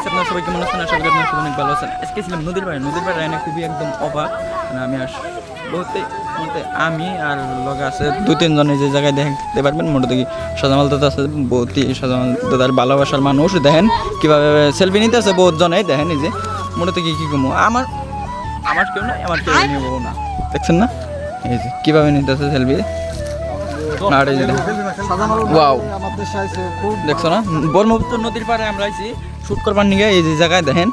Guys আপনারা সবাই কেমন আছেন? আশা করি আপনারা সবাই অনেক ভালো আছেন। আজকে ছিলাম নদীর পাড়ে এনে খুবই একদম অবাক। আমি বলতে আমি আর লগে আছে 2-3 জন এই যে জায়গায় দেখতে পারবেন। মোটামুটি সাজামাল দাদা আছে, বহুতই সাজামাল দাদার ভালোবাসার মানুষ। দেখেন কীভাবে সেলফি নিতে আছে বহুত জনাই। দেখেন এই যে মোটামুটি কী কমো আমার কেউ নাই, আমার কেউ নেবো না। দেখছেন না এই যে কীভাবে নিতে আছে সেলফি। আর এই যে ওয়াও, দেখছো না ব্রহ্মপুত্র নদীর পাড়ে আমরা আইছি শ্যুট করবার নিয়ে। এই যে জায়গায় দেখেন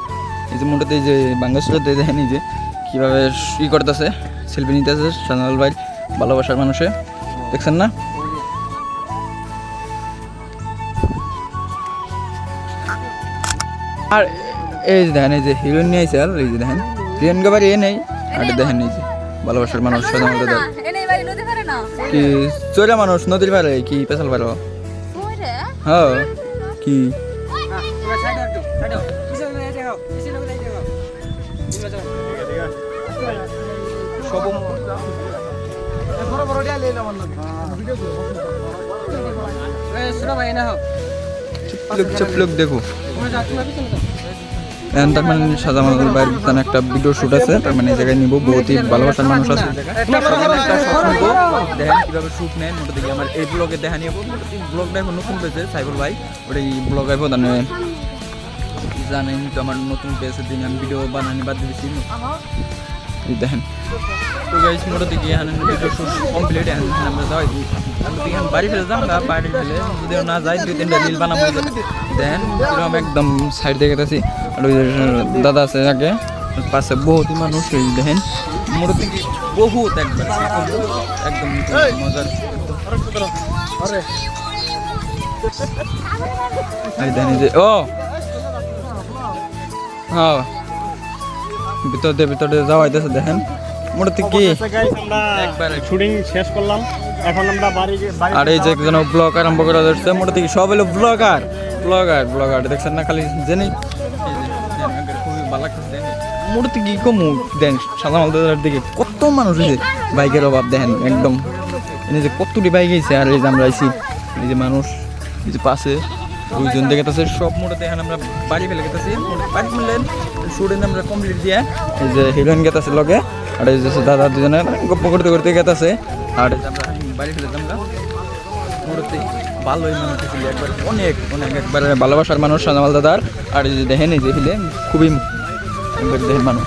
এই যে মোটাতে এই যে বাংলাদেশে দেখেন এই যে কীভাবে ই করতেছে, সেলফি নিতেছে সাজামাল ভাই ভালোবাসার মানুষে। দেখছেন না? আর এই যে দেখেন এই যে হিরোইন নিয়ে আইছে। আর এই যে দেখেন হিরোইন গাবার এ নেই। আর দেখেন এই যে ভালোবাসার মানুষ সাজামাল দাদা কি চোরা মানুষ নদীর পাড়ে কি পেশাল পারো। হ্যাঁ কি লোক দেখো তার মানে সাজামাল ভাইয়ের একটা ভিডিও শুট আছে। তার মানে এই জায়গায় নিবো, বহুতই ভালোবাসার মানুষ আছে। দেখেন কীভাবে শুট নেয়। মোটা দেখি আমার এই ব্লগে দেখা নিয়ে ব্লগটা এখন নতুন পেয়েছে সাইবুল ভাই, ওটা এই ব্লগ আইব জানেন তো আমার নতুন পেয়েছে দিন আমি ভিডিও বানানি বাদ দিয়েছি। দেখেন তো গাইস মোটা দেখি এখানে ভিডিও শুট কমপ্লিট। আমরা যাই আমরা বাড়ি ফেলে যাম না, বাড়ি ফেলে যদি না যাই 2-3টা রিল বানাবো। দেন এরকম একদম সাইড দেখে গেছি। আর ওই দাদা আছে আগে পাশে বহুতই মানুষ। এই দেখেন মোটা থেকে বহুত একবার একদম মজার। এই দেখেন যে ও হ্যাঁ ভিতরে যাওয়া হইতেছে। দেখেন মোটাতে কি একবার শুটিং শেষ করলাম, এখন আমরা বাড়ি। আর এই যে একজন ব্লগ আরম্ভ করা যাচ্ছে। মোটাতে কি সব হলো ব্লগার দেখছেন না খালি জেনে খুবই ভালো লাগতেছে। মোটাতে কি কমু দেন সাজামাল দাদার দিকে কত মানুষ হয়েছে, বাইকের অভাব দেখেন একদম এই যে কতটি বাইক হয়েছে। আর এই যে আমরা আইছি এই যে মানুষ এই যে পাশে 2জন দেখেছে সব। মোটাতে এখন আমরা বাড়ি ফেলে গেতেছি, বাড়ি ফেললেন শুটে আমরা কমপ্লিট দিয়ে এই যে হিরোইন গেতেছে লগে। আর এই যে দাদা 2জনে গপ্প করতে গেতেছে। আর আমরা বাড়ি ফেলে আমরা মোটাতে ভালোই মানুষ ছিল একবার অনেক একবার ভালোবাসার মানুষ সাজামাল দাদার। আর এই যে দেখেন এই যে খুবই দেখেন মানুষ।